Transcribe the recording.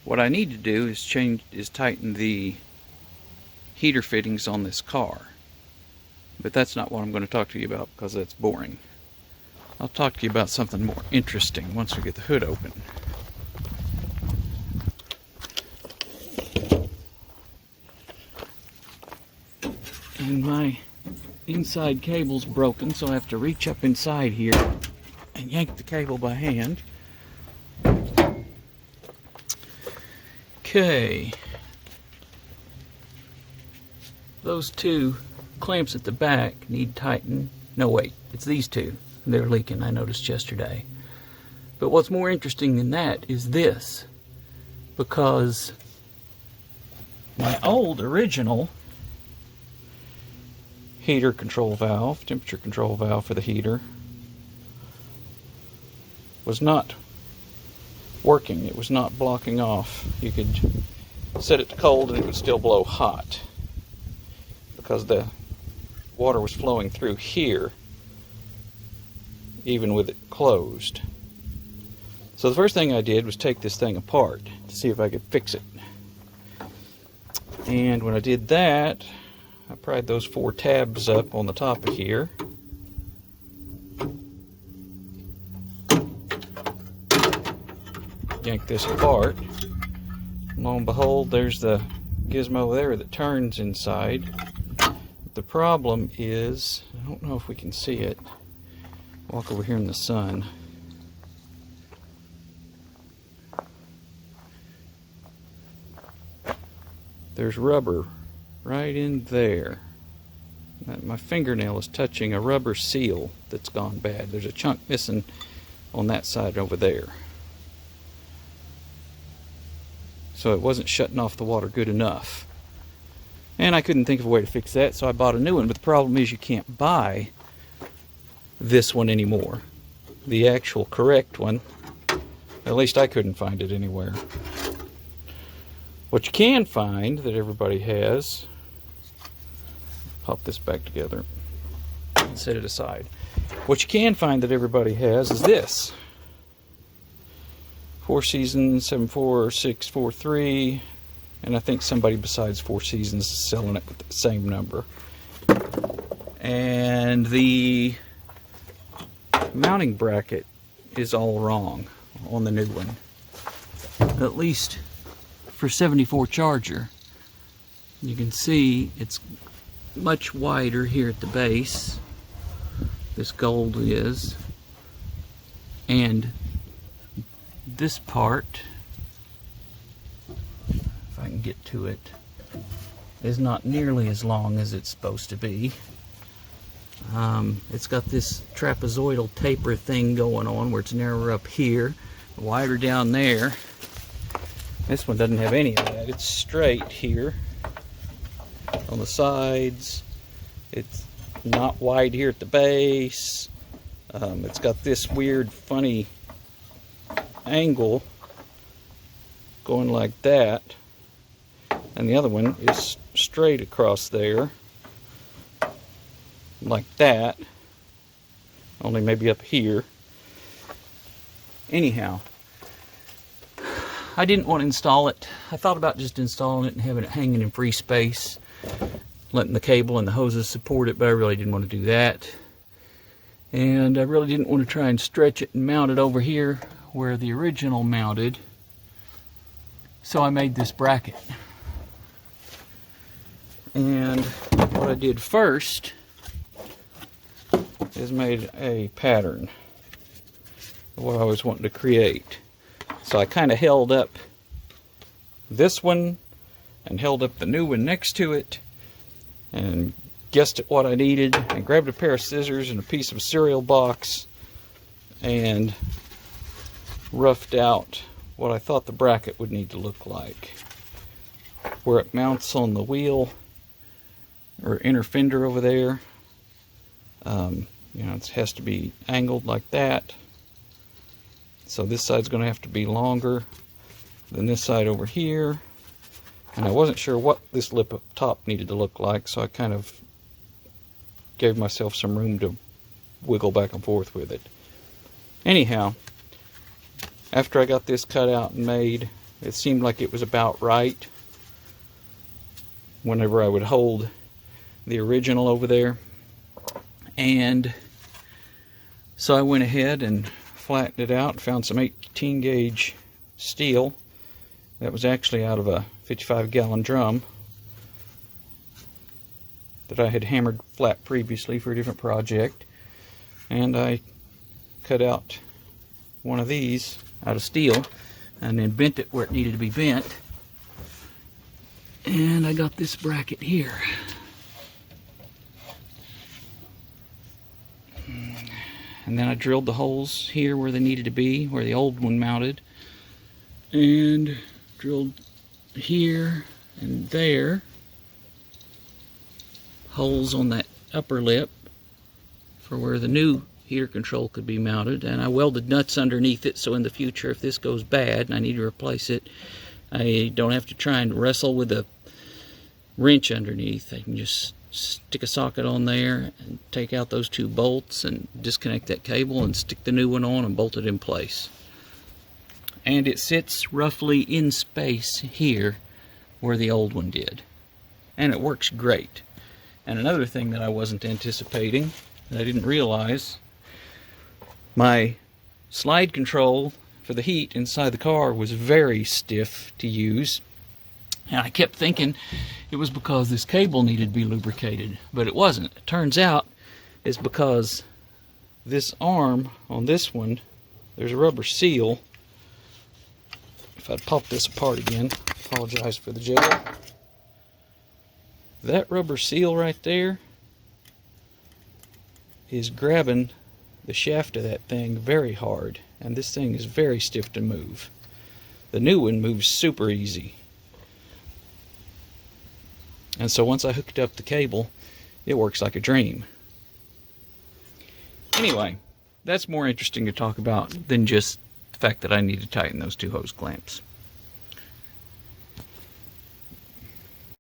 What I need to do is tighten the heater fittings on this car. But that's not what I'm going to talk to you about because that's boring. I'll talk to you about something more interesting once we get the hood open. And my inside cable's broken, so I have to reach up inside here and yank the cable by hand. Okay. Those two clamps at the back need tightened. No, wait, it's these two. They're leaking, I noticed yesterday. But what's more interesting than that is this. Because my old original heater control valve, temperature control valve for the heater, was not working. It was not blocking off. You could set it to cold and it would still blow hot because the water was flowing through here even with it closed. So the first thing I did was take this thing apart to see if I could fix it. And when I did that, I pried those 4 tabs up on the top of here. Yank this apart. Lo and behold, there's the gizmo there that turns inside. The problem is, I don't know if we can see it. Walk over here in the sun. There's rubber right in there. My fingernail is touching a rubber seal that's gone bad. There's a chunk missing on that side over there. So it wasn't shutting off the water good enough. And I couldn't think of a way to fix that, so I bought a new one. But the problem is you can't buy this one anymore. The actual correct one. At least I couldn't find it anywhere. What you can find that everybody has, pop this back together and set it aside. What you can find that everybody has is this. 4 Seasons 74643, and I think somebody besides 4 Seasons is selling it with the same number. And the mounting bracket is all wrong on the new one. At least for 74 Charger. You can see it's much wider here at the base. This gold is. And this part, if I can get to it, is not nearly as long as it's supposed to be. It's got this trapezoidal taper thing going on where it's narrower up here, wider down there. This one doesn't have any of that. It's straight here on the sides. It's not wide here at the base. It's got this weird, funny angle going like that. And the other one is straight across there, like that. Only maybe up here. Anyhow, I didn't want to install it. I thought about just installing it and having it hanging in free space, letting the cable and the hoses support it, but I really didn't want to do that. And I really didn't want to try and stretch it and mount it over here where the original mounted. So I made this bracket. And what I did first is made a pattern of what I was wanting to create. So I kind of held up this one and held up the new one next to it and guessed at what I needed and grabbed a pair of scissors and a piece of cereal box and roughed out what I thought the bracket would need to look like. Where it mounts on the wheel or inner fender over there, you know, it has to be angled like that. So this side's going to have to be longer than this side over here. And I wasn't sure what this lip up top needed to look like, so I kind of gave myself some room to wiggle back and forth with it. Anyhow, after I got this cut out and made It seemed like it was about right whenever I would hold the original over there. And so I went ahead and flattened it out, found some 18 gauge steel that was actually out of a 55-gallon drum that I had hammered flat previously for a different project, and I cut out one of these out of steel and then bent it where it needed to be bent, and I got this bracket here. And then I drilled the holes here where they needed to be, where the old one mounted, and drilled here and there holes on that upper lip for where the new heater control could be mounted, and I welded nuts underneath it so in the future if this goes bad and I need to replace it, I don't have to try and wrestle with a wrench underneath. I can just stick a socket on there and take out those two bolts and disconnect that cable and stick the new one on and bolt it in place. And it sits roughly in space here where the old one did, and it works great. And another thing that I wasn't anticipating, that I didn't realize, my slide control for the heat inside the car was very stiff to use. And I kept thinking it was because this cable needed to be lubricated, but it wasn't. It turns out it's because this arm on this one, there's a rubber seal. If I'd pop this apart again, apologize for the jiggle. That rubber seal right there is grabbing the shaft of that thing very hard, and this thing is very stiff to move. The new one moves super easy. And so once I hooked up the cable, it works like a dream. Anyway, that's more interesting to talk about than just the fact that I need to tighten those two hose clamps.